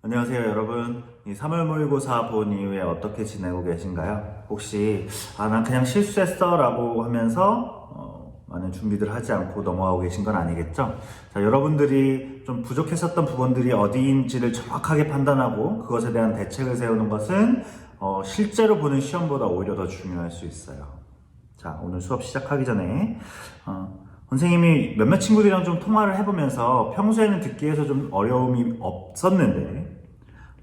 안녕하세요 여러분. 이 3월 모의고사 본 이후에 어떻게 지내고 계신가요? 혹시 난 그냥 실수했어 라고 하면서 많은 준비들 하지 않고 넘어가고 계신 건 아니겠죠? 자, 여러분들이 좀 부족했었던 부분들이 어디인지를 정확하게 판단하고 그것에 대한 대책을 세우는 것은 실제로 보는 시험보다 오히려 더 중요할 수 있어요. 자, 오늘 수업 시작하기 전에 선생님이 몇몇 친구들이랑 좀 통화를 해보면서 평소에는 듣기에서 좀 어려움이 없었는데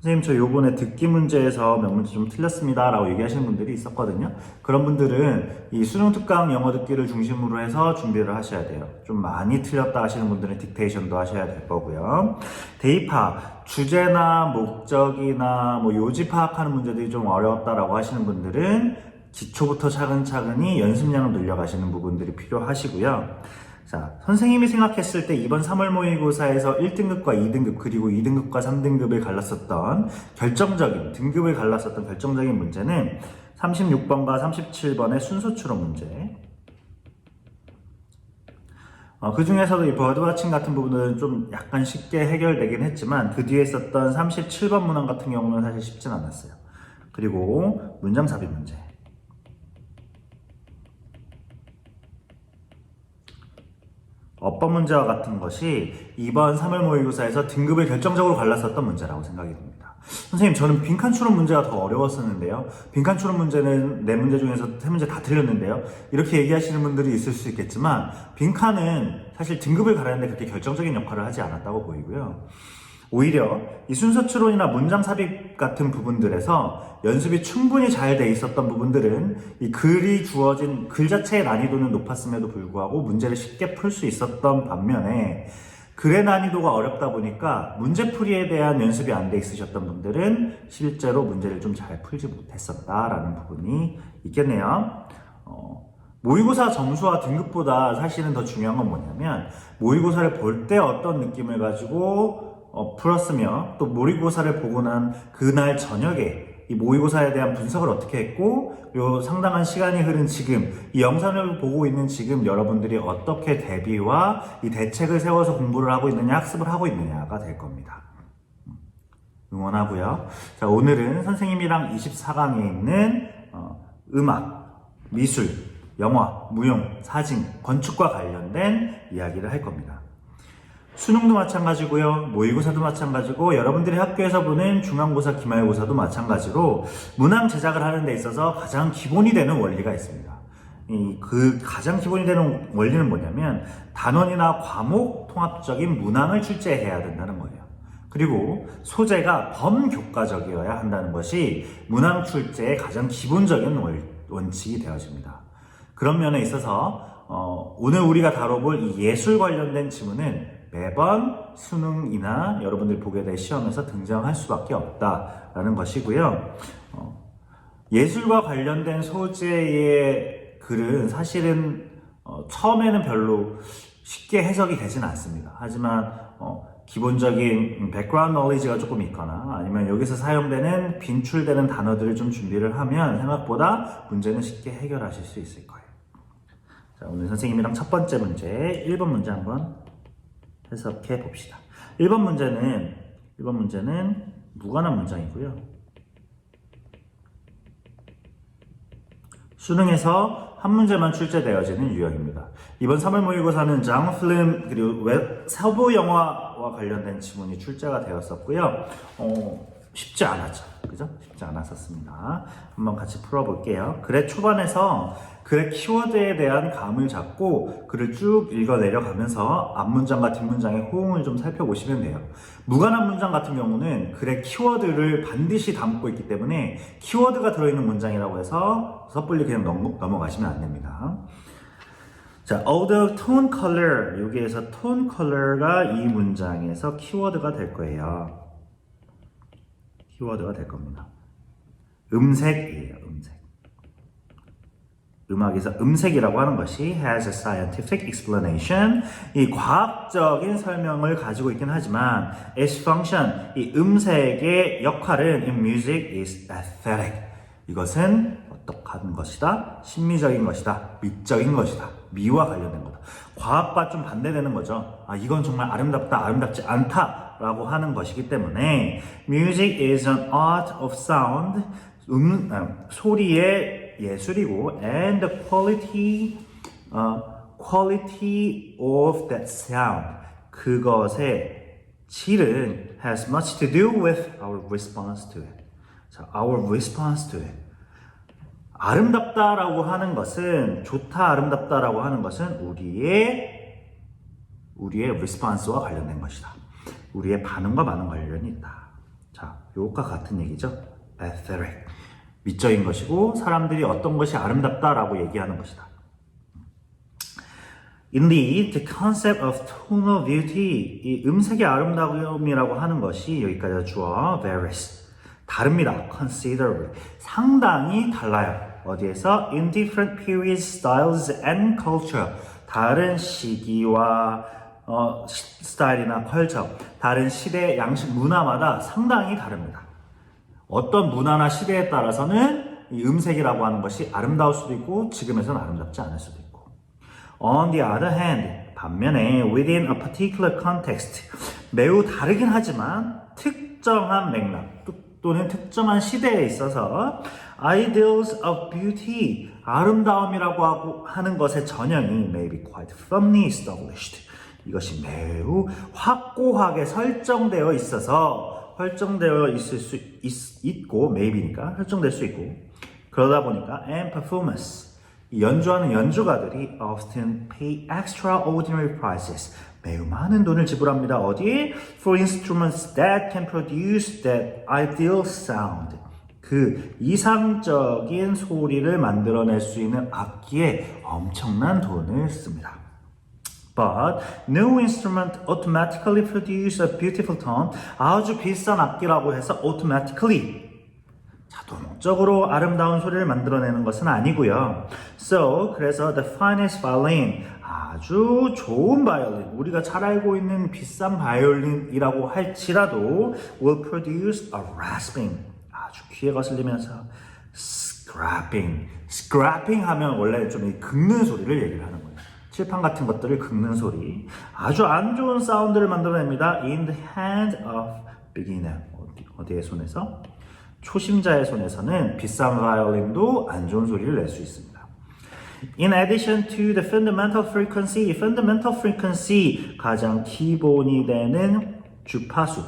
선생님 저 요번에 듣기 문제에서 몇 문제 좀 틀렸습니다 라고 얘기하시는 분들이 있었거든요. 그런 분들은 이 수능 특강 영어 듣기를 중심으로 해서 준비를 하셔야 돼요. 좀 많이 틀렸다 하시는 분들은 딕테이션도 하셔야 될 거고요. 대입파, 주제나 목적이나 뭐 요지 파악하는 문제들이 좀 어려웠다라고 하시는 분들은 기초부터 차근차근히 연습량을 늘려가시는 부분들이 필요하시고요. 자, 선생님이 생각했을 때 이번 3월 모의고사에서 1등급과 2등급 그리고 2등급과 3등급을 갈랐었던 등급을 갈랐었던 결정적인 문제는 36번과 37번의 순서 추론 문제. 그 중에서도 이 버드와칭 같은 부분은 좀 약간 쉽게 해결되긴 했지만 그 뒤에 있었던 37번 문항 같은 경우는 사실 쉽진 않았어요. 그리고 문장 삽입 문제. 어법 문제와 같은 것이 이번 3월 모의고사에서 등급을 결정적으로 갈랐었던 문제라고 생각이 듭니다. 선생님, 저는 빈칸 추론 문제가 더 어려웠었는데요. 빈칸 추론 문제는 4문제 중에서 3문제 다 틀렸는데요. 이렇게 얘기하시는 분들이 있을 수 있겠지만 빈칸은 사실 등급을 가르는데 그렇게 결정적인 역할을 하지 않았다고 보이고요. 오히려 이 순서 추론이나 문장 삽입 같은 부분들에서 연습이 충분히 잘 돼 있었던 부분들은 이 글이 주어진 글 자체의 난이도는 높았음에도 불구하고 문제를 쉽게 풀 수 있었던 반면에 글의 난이도가 어렵다 보니까 문제풀이에 대한 연습이 안 돼 있으셨던 분들은 실제로 문제를 좀 잘 풀지 못했었다라는 부분이 있겠네요. 모의고사 점수와 등급보다 사실은 더 중요한 건 뭐냐면 모의고사를 볼 때 어떤 느낌을 가지고 풀었으며 또 모의고사를 보고 난 그날 저녁에 이 모의고사에 대한 분석을 어떻게 했고 그리고 상당한 시간이 흐른 지금 이 영상을 보고 있는 지금 여러분들이 어떻게 대비와 이 대책을 세워서 공부를 하고 있느냐 학습을 하고 있느냐가 될 겁니다. 응원하고요. 자, 오늘은 선생님이랑 24강에 있는 음악, 미술, 영화, 무용, 사진, 건축과 관련된 이야기를 할 겁니다. 수능도 마찬가지고요. 모의고사도 마찬가지고 여러분들이 학교에서 보는 중간고사, 기말고사도 마찬가지로 문항 제작을 하는 데 있어서 가장 기본이 되는 원리가 있습니다. 그 가장 기본이 되는 원리는 뭐냐면 단원이나 과목 통합적인 문항을 출제해야 된다는 거예요. 그리고 소재가 범교과적이어야 한다는 것이 문항 출제의 가장 기본적인 원칙이 되어집니다. 그런 면에 있어서 오늘 우리가 다뤄볼 이 예술 관련된 지문은 매번 수능이나 여러분들이 보게 될 시험에서 등장할 수밖에 없다라는 것이고요. 예술과 관련된 소재의 글은 사실은 처음에는 별로 쉽게 해석이 되진 않습니다. 하지만 기본적인 백그라운드 너리지가 조금 있거나 아니면 여기서 사용되는 빈출되는 단어들을 좀 준비를 하면 생각보다 문제는 쉽게 해결하실 수 있을 거예요. 자, 오늘 선생님이랑 첫 번째 문제 1번 문제 한번 해석해 봅시다. 1번 문제는 무관한 문장이고요. 수능에서 한 문제만 출제되어지는 유형입니다. 이번 3월 모의고사는 장 필름 그리고 서부 영화와 관련된 지문이 출제가 되었었고요. 쉽지 않았죠. 그죠? 쉽지 않았었습니다. 한번 같이 풀어볼게요. 글의 초반에서 글의 키워드에 대한 감을 잡고 글을 쭉 읽어 내려가면서 앞문장과 뒷문장의 호응을 좀 살펴보시면 돼요. 무관한 문장 같은 경우는 글의 키워드를 반드시 담고 있기 때문에 키워드가 들어있는 문장이라고 해서 섣불리 그냥 넘어가시면 안 됩니다. 자, although tone color, 여기에서 tone color가 이 문장에서 키워드가 될 거예요. 키워드가 될 겁니다. 음색이에요, 음색. 음악에서 음색이라고 하는 것이 has a scientific explanation, 이 과학적인 설명을 가지고 있긴 하지만 its function, 이 음색의 역할은 in music is aesthetic. 이것은 어떡한 것이다? 심미적인 것이다. 미적인 것이다. 미와 관련된 거다. 과학과 좀 반대되는 거죠. 이건 정말 아름답다, 아름답지 않다 라고 하는 것이기 때문에 Music is an art of sound. 소리의 예술이고 and the quality of that sound. 그것의 질은 has much to do with our response to it. 자, our response to it. 아름답다라고 하는 것은 좋다, 아름답다라고 하는 것은 우리의 response와 관련된 것이다. 우리의 반응과 많은 관련이 있다. 자, 이것과 같은 얘기죠. aesthetic. 미적인 것이고 사람들이 어떤 것이 아름답다라고 얘기하는 것이다. Indeed, the concept of tonal beauty, 이 음색의 아름다움이라고 하는 것이 여기까지 주어 varies. 다릅니다. Considerably. 상당히 달라요. 어디에서? In different periods, styles, and culture. 다른 시기와 스타일이나 컬처, 다른 시대, 양식, 문화마다 상당히 다릅니다. 어떤 문화나 시대에 따라서는 이 음색이라고 하는 것이 아름다울 수도 있고 지금에서는 아름답지 않을 수도 있고. On the other hand, 반면에 within a particular context, 매우 다르긴 하지만 특정한 맥락 또는 특정한 시대에 있어서 ideals of beauty, 아름다움이라고 하는 것의 전형이 may be quite firmly established. 이것이 매우 확고하게 설정되어 있어서 설정되어 있을 수 있고 maybe니까 설정될 수 있고 그러다 보니까 and performers 연주하는 연주가들이 often pay extraordinary prices 매우 많은 돈을 지불합니다. 어디에? For instruments that can produce that ideal sound. 그 이상적인 소리를 만들어낼 수 있는 악기에 엄청난 돈을 씁니다. But no instrument automatically produce a beautiful tone. 아주 비싼 악기라고 해서 automatically 자동적으로 아름다운 소리를 만들어내는 것은 아니고요. So 그래서 the finest violin 아주 좋은 바이올린 우리가 잘 알고 있는 비싼 바이올린이라고 할지라도 will produce a rasping 아주 귀에 거슬리면서 scraping 하면 원래 좀 긁는 소리를 얘기를 하는 거예요. 칠판 같은 것들을 긁는 소리 아주 안 좋은 사운드를 만들어냅니다. In the hand of beginner 어디의 손에서? 초심자의 손에서는 비싼 바이올린도 안 좋은 소리를 낼 수 있습니다. In addition to the fundamental frequency 가장 기본이 되는 주파수.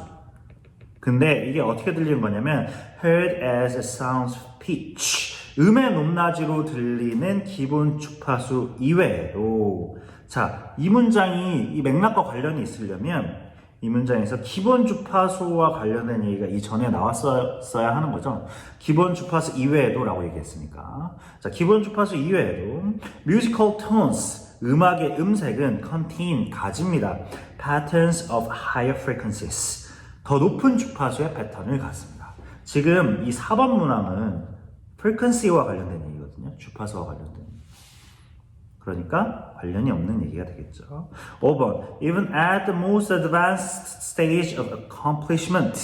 근데 이게 어떻게 들리는 거냐면 heard as a sound pitch. 음의 높낮이로 들리는 기본 주파수 이외에도 자, 이 문장이 이 맥락과 관련이 있으려면 이 문장에서 기본 주파수와 관련된 얘기가 이전에 나왔어야 하는 거죠. 기본 주파수 이외에도 라고 얘기했으니까. 자, 기본 주파수 이외에도 musical tones, 음악의 음색은 contain, 가집니다. patterns of higher frequencies, 더 높은 주파수의 패턴을 갖습니다. 지금 이 4번 문항은 frequency와 관련된 얘기거든요. 주파수와 관련된. 그러니까 관련이 없는 얘기가 되겠죠. 5번. Even at the most advanced stage of accomplishment.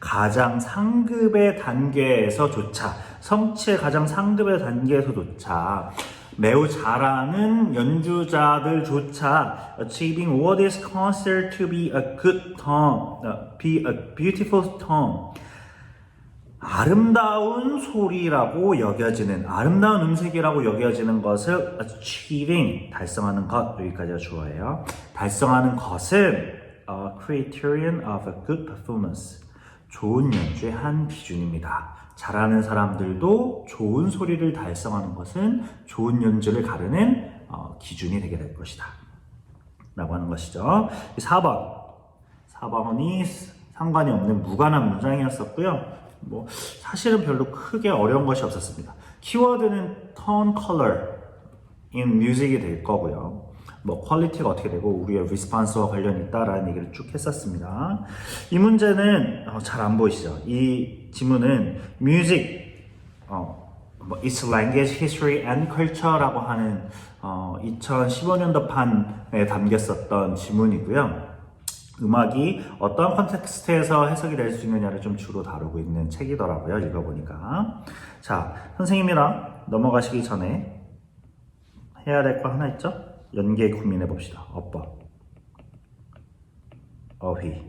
가장 상급의 단계에서조차, 성취의 가장 상급의 단계에서조차 매우 잘하는 연주자들조차 achieving what is considered to be a good tone, be a beautiful tone. 아름다운 소리라고 여겨지는 아름다운 음색이라고 여겨지는 것을 achieving 달성하는 것 여기까지가 주어예요. 달성하는 것은 a criterion of a good performance 좋은 연주의 한 기준입니다. 잘하는 사람들도 좋은 소리를 달성하는 것은 좋은 연주를 가르는 기준이 되게 될 것이다 라고 하는 것이죠. 4번이 상관이 없는 무관한 문장이었었고요. 뭐 사실은 별로 크게 어려운 것이 없었습니다. 키워드는 tone, color in music이 될 거고요. 뭐 퀄리티가 어떻게 되고 우리의 리스폰스와 관련이 있다라는 얘기를 쭉 했었습니다. 이 문제는 잘 안 보이시죠? 이 지문은 music, its language, history and culture라고 하는 2015년도 판에 담겼었던 지문이고요. 음악이 어떤 컨텍스트에서 해석이 될 수 있느냐를 좀 주로 다루고 있는 책이더라고요. 읽어보니까. 자, 선생님이랑 넘어가시기 전에 해야 될 거 하나 있죠? 연계 고민해 봅시다. 어법, 어휘,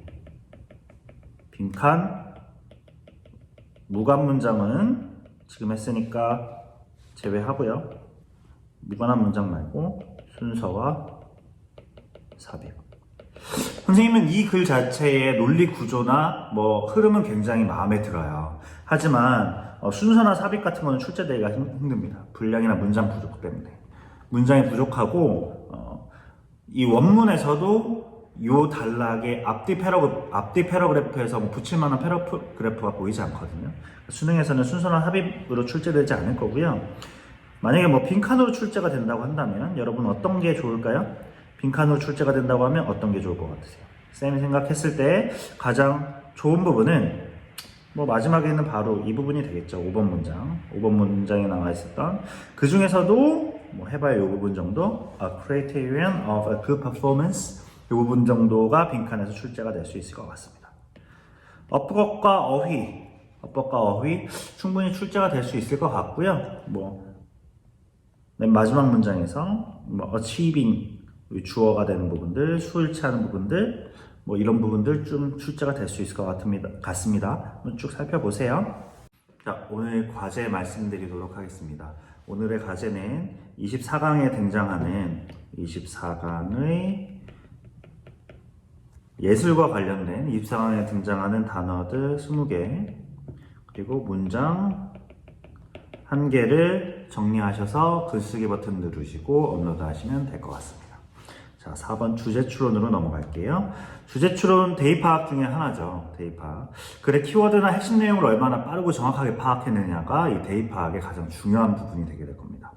빈칸, 무관 문장은 지금 했으니까 제외하고요. 무관한 문장 말고 순서와 삽입. 선생님은 이 글 자체의 논리 구조나 뭐 흐름은 굉장히 마음에 들어요. 하지만 순서나 삽입 같은 거는 출제되기가 힘듭니다. 분량이나 문장 부족 때문에. 문장이 부족하고 이 원문에서도 요 단락의 앞뒤 패러그래프에서 뭐 붙일 만한 패러그래프가 보이지 않거든요. 수능에서는 순서나 삽입으로 출제되지 않을 거고요. 만약에 뭐 빈칸으로 출제가 된다고 한다면 여러분 어떤 게 좋을까요? 빈칸으로 출제가 된다고 하면 어떤 게 좋을 것 같으세요? 쌤이 생각했을 때 가장 좋은 부분은 뭐 마지막에는 바로 이 부분이 되겠죠. 5번 문장. 5번 문장에 나와 있었던 그 중에서도 뭐 해봐야 이 부분 정도 A criterion of a good performance 이 부분 정도가 빈칸에서 출제가 될 수 있을 것 같습니다. 어법과 어휘 충분히 출제가 될 수 있을 것 같고요. 뭐 맨 마지막 문장에서 뭐 achieving 주어가 되는 부분들, 수일치하는 부분들, 뭐 이런 부분들 좀 출제가 될 수 있을 것 같습니다. 한번 쭉 살펴보세요. 자, 오늘 과제 말씀드리도록 하겠습니다. 오늘의 과제는 24강에 등장하는 24강의 예술과 관련된 24강에 등장하는 단어들 20개 그리고 문장 1개를 정리하셔서 글쓰기 버튼 누르시고 업로드 하시면 될 것 같습니다. 자, 4번 주제 추론으로 넘어갈게요. 주제 추론 대입 파악 중에 하나죠. 대입 파악. 글의 키워드나 핵심 내용을 얼마나 빠르고 정확하게 파악했느냐가 이 대입 파악의 가장 중요한 부분이 되게 될 겁니다.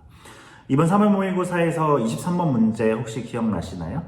이번 3월 모의고사에서 23번 문제 혹시 기억나시나요?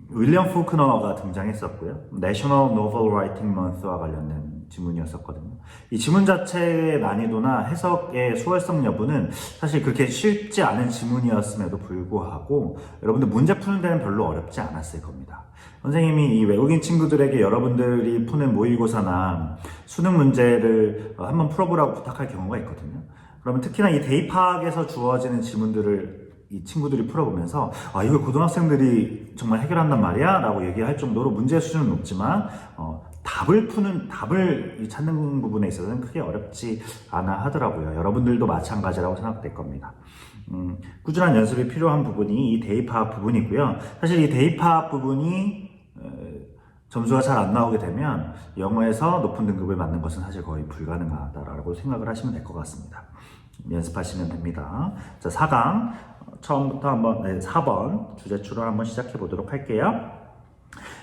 윌리엄 포크너가 등장했었고요. National Novel Writing Month와 관련된 지문이었었거든요. 이 지문 자체의 난이도나 해석의 수월성 여부는 사실 그렇게 쉽지 않은 지문이었음에도 불구하고 여러분들 문제 푸는 데는 별로 어렵지 않았을 겁니다. 선생님이 이 외국인 친구들에게 여러분들이 푸는 모의고사나 수능 문제를 한번 풀어보라고 부탁할 경우가 있거든요. 그러면 특히나 이 대입 파악에서 주어지는 지문들을 이 친구들이 풀어보면서 이걸 고등학생들이 정말 해결한단 말이야? 라고 얘기할 정도로 문제 수준은 높지만 답을 찾는 부분에 있어서는 크게 어렵지 않아 하더라고요. 여러분들도 마찬가지라고 생각될 겁니다. 꾸준한 연습이 필요한 부분이 이 대입 파악 부분이고요. 사실 이 대입 파악 부분이 점수가 잘 안 나오게 되면 영어에서 높은 등급을 맞는 것은 사실 거의 불가능하다라고 생각을 하시면 될 것 같습니다. 연습하시면 됩니다. 자, 4강 처음부터 한번 4번 주제 추론 한번 시작해 보도록 할게요.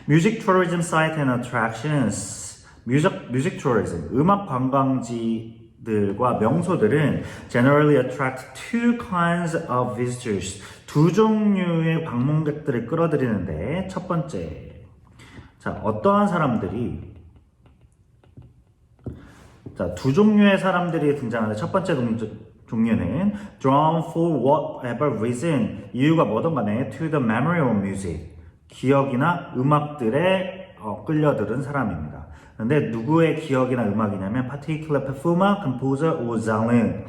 Music tourism site and attractions. Music tourism, 음악 관광지들과 명소들은 generally attract two kinds of visitors. 두 종류의 방문객들을 끌어들이는데 첫 번째, 자, 어떠한 사람들이 자, 두 종류의 사람들이 등장하는 첫 번째 종류는 drawn for whatever reason 이유가 뭐든 간에 to the memory of music 기억이나 음악들에 끌려들은 사람입니다. 근데 누구의 기억이나 음악이냐면 particular performer, composer or genre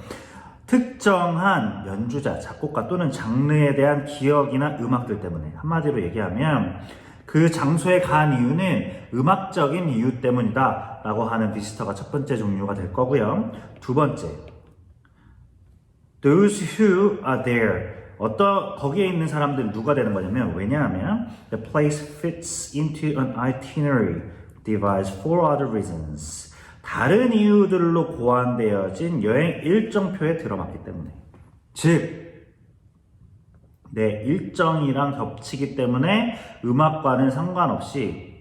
특정한 연주자, 작곡가 또는 장르에 대한 기억이나 음악들 때문에 한마디로 얘기하면 그 장소에 간 이유는 음악적인 이유 때문이다 라고 하는 비지터가 첫 번째 종류가 될 거고요. 두 번째, those who are there. 거기에 있는 사람들은 누가 되는 거냐면, 왜냐하면 the place fits into an itinerary devised for other reasons. 다른 이유들로 고안되어진 여행 일정표에 들어맞기 때문에. 즉, 내 일정이랑 겹치기 때문에 음악과는 상관없이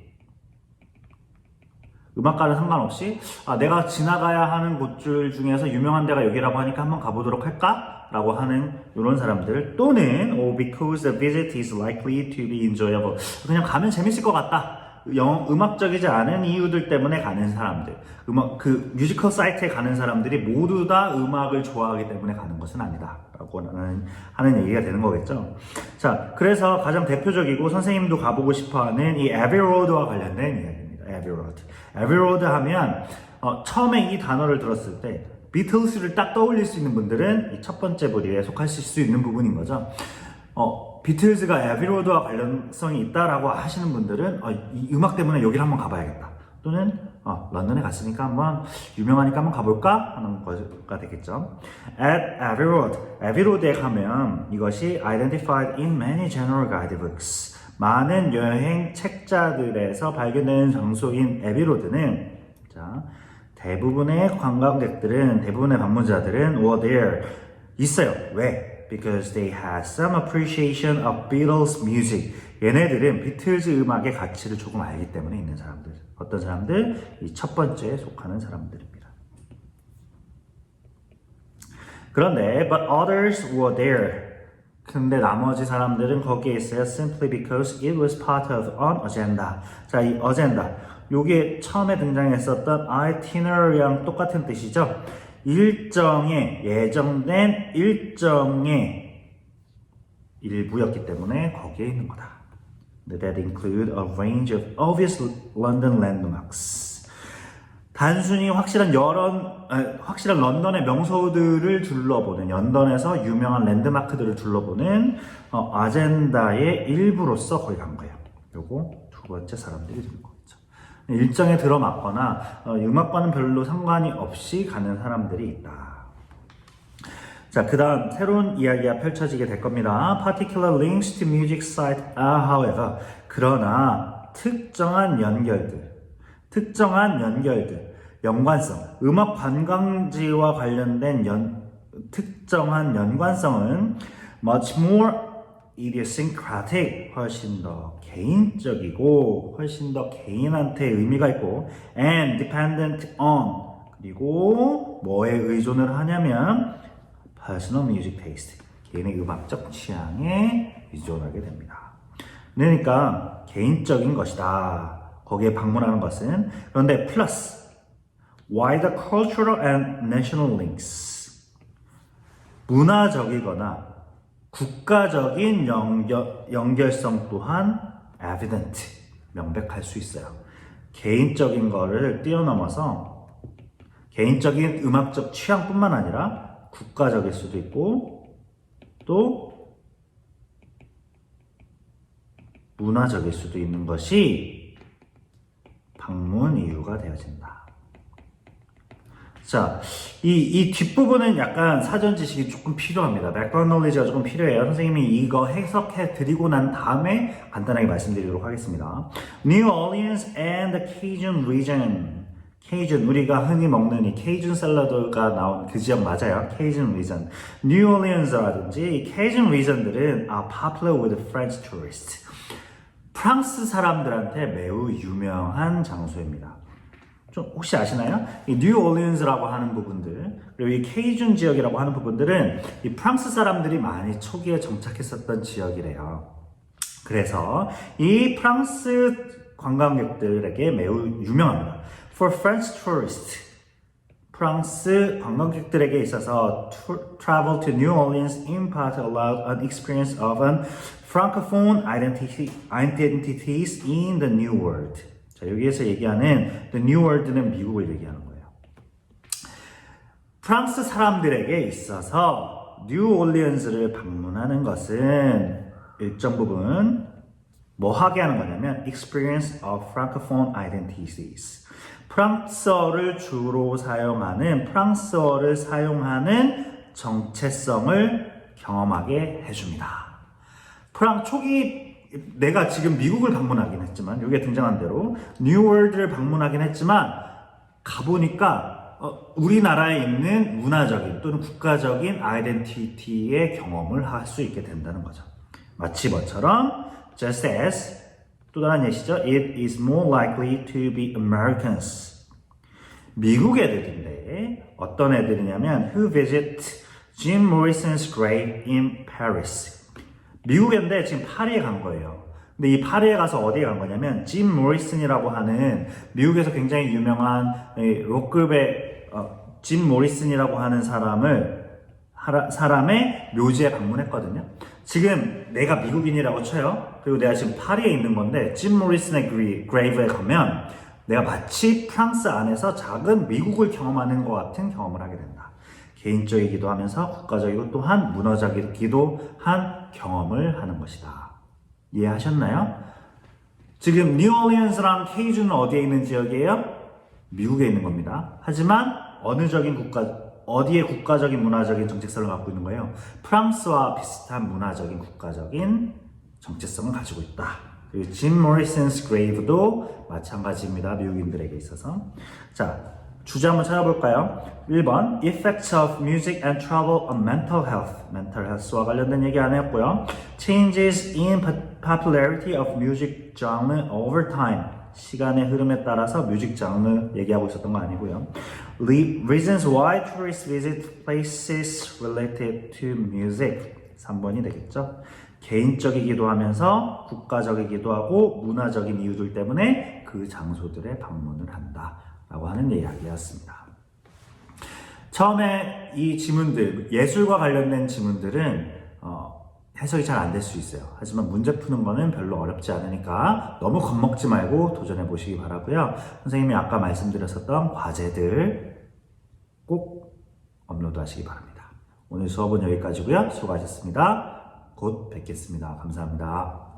내가 지나가야 하는 곳들 중에서 유명한 데가 여기라고 하니까 한번 가보도록 할까? 라고 하는 이런 사람들 또는 because the visit is likely to be enjoyable 그냥 가면 재밌을 것 같다. 음악적이지 않은 이유들 때문에 가는 사람들 뮤지컬 사이트에 가는 사람들이 모두 다 음악을 좋아하기 때문에 가는 것은 아니다 라고 하는 얘기가 되는 거겠죠. 자, 그래서 가장 대표적이고 선생님도 가보고 싶어하는 이 Abbey Road와 관련된 이야기입니다. Abbey Road 하면 처음에 이 단어를 들었을 때 비틀스를 딱 떠올릴 수 있는 분들은 이 첫 번째 부류에 속하실 수 있는 부분인 거죠. 비틀즈가 에비로드와 관련성이 있다라고 하시는 분들은 이 음악 때문에 여기를 한번 가봐야겠다. 또는 런던에 갔으니까 한번 유명하니까 한번 가볼까 하는 거가 되겠죠. At Abbey Road, 에비로드에 가면 이것이 identified in many general guidebooks. 많은 여행 책자들에서 발견되는 장소인 에비로드는 자, 대부분의 관광객들은 대부분의 방문자들은 were there 있어요. 왜? Because they had some appreciation of Beatles music. 얘네들은 비틀즈 음악의 가치를 조금 알기 때문에 있는 사람들. 어떤 사람들? 이 첫 번째에 속하는 사람들입니다. 그런데 but others were there. 근데 나머지 사람들은 거기에 있어요. Simply because it was part of an agenda. 자, 이 agenda. 요게 처음에 등장했었던 itinerary랑 똑같은 뜻이죠. 일정에 예정된 일정의 일부였기 때문에 거기에 있는 거다. That include a range of obvious London landmarks. 단순히 확실한 런던의 명소들을 둘러보는 런던에서 유명한 랜드마크들을 둘러보는 아젠다의 일부로서 거기 간 거예요. 요거 두 번째 사람들이 되는 거죠. 일정에 들어맞거나 음악과는 별로 상관이 없이 가는 사람들이 있다. 자, 그 다음 새로운 이야기가 펼쳐지게 될 겁니다. Particular links to music site are, however, 그러나 특정한 연결들, 연관성, 음악 관광지와 관련된 특정한 연관성은 much more idiosyncratic, 훨씬 더 개인적이고 훨씬 더 개인한테 의미가 있고 and dependent on, 그리고 뭐에 의존을 하냐면 personal music taste, 개인의 음악적 취향에 의존하게 됩니다. 그러니까 개인적인 것이다. 거기에 방문하는 것은. 그런데 플러스 wider cultural and national links, 문화적이거나 국가적인 연결성 또한 evident, 명백할 수 있어요. 개인적인 거를 뛰어넘어서 개인적인 음악적 취향뿐만 아니라 국가적일 수도 있고 또 문화적일 수도 있는 것이 방문 이유가 되어진다. 자, 이 뒷부분은 약간 사전 지식이 조금 필요합니다. 백그라운드 knowledge가 조금 필요해요. 선생님이 이거 해석해 드리고 난 다음에 간단하게 말씀드리도록 하겠습니다. New Orleans and the Cajun region. 케이준, 우리가 흔히 먹는 이 케이준 샐러드가 나온 그 지역 맞아요. 케이준 region. New Orleans라든지 케이준 region들은 are popular with French tourists. 프랑스 사람들한테 매우 유명한 장소입니다. 좀 혹시 아시나요? 이 뉴 올리언스라고 하는 부분들, 그리고 이 케이준 지역이라고 하는 부분들은 이 프랑스 사람들이 많이 초기에 정착했었던 지역이래요. 그래서 이 프랑스 관광객들에게 매우 유명합니다. For French tourists, 프랑스 관광객들에게 있어서 travel to New Orleans in part allowed an experience of an francophone identities in the New World. 자, 여기에서 얘기하는 the New World는 미국을 얘기하는 거예요. 프랑스 사람들에게 있어서 뉴 올리언스를 방문하는 것은 일정 부분 뭐 하게 하는 거냐면 experience of francophone identities. 프랑스어를 주로 사용하는 프랑스어를 사용하는 정체성을 경험하게 해줍니다. 초기 내가 지금 미국을 방문하긴 했지만 여기에 등장한 대로 뉴월드를 방문하긴 했지만 가보니까 우리나라에 있는 문화적인 또는 국가적인 아이덴티티의 경험을 할 수 있게 된다는 거죠. 마치 뭐처럼 just as 또 다른 예시죠. It is more likely to be Americans. 미국 애들인데 어떤 애들이냐면 who visit Jim Morrison's grave in Paris. 미국인데 지금 파리에 간 거예요. 근데 이 파리에 가서 어디에 간 거냐면 짐 모리슨이라고 하는 미국에서 굉장히 유명한 록그룹의 짐 모리슨이라고 하는 사람의 묘지에 방문했거든요. 지금 내가 미국인이라고 쳐요. 그리고 내가 지금 파리에 있는 건데 짐 모리슨의 그레이브에 가면 내가 마치 프랑스 안에서 작은 미국을 경험하는 것 같은 경험을 하게 된다. 개인적이기도 하면서 국가적이고 또한 문화적이기도 한 경험을 하는 것이다. 이해하셨나요? 지금 뉴올리언스랑 케이주는 어디에 있는 지역이에요? 미국에 있는 겁니다. 하지만 어디에 국가적인 문화적인 정체성을 갖고 있는 거예요? 프랑스와 비슷한 문화적인 국가적인 정체성을 가지고 있다. 그리고 짐 모리슨's grave도 마찬가지입니다. 미국인들에게 있어서. 자, 주제 한번 찾아볼까요? 1번 Effects of music and travel on mental health. mental health와 관련된 얘기 안 했고요. Changes in popularity of music genre over time. 시간의 흐름에 따라서 뮤직 장르 얘기하고 있었던 거 아니고요. Reasons why tourists visit places related to music. 3번이 되겠죠. 개인적이기도 하면서 국가적이기도 하고 문화적인 이유들 때문에 그 장소들에 방문을 한다 라고 하는 이야기였습니다. 처음에 이 지문들, 예술과 관련된 지문들은 해석이 잘 안 될 수 있어요. 하지만 문제 푸는 거는 별로 어렵지 않으니까 너무 겁먹지 말고 도전해 보시기 바라고요. 선생님이 아까 말씀드렸었던 과제들 꼭 업로드 하시기 바랍니다. 오늘 수업은 여기까지고요. 수고하셨습니다. 곧 뵙겠습니다. 감사합니다.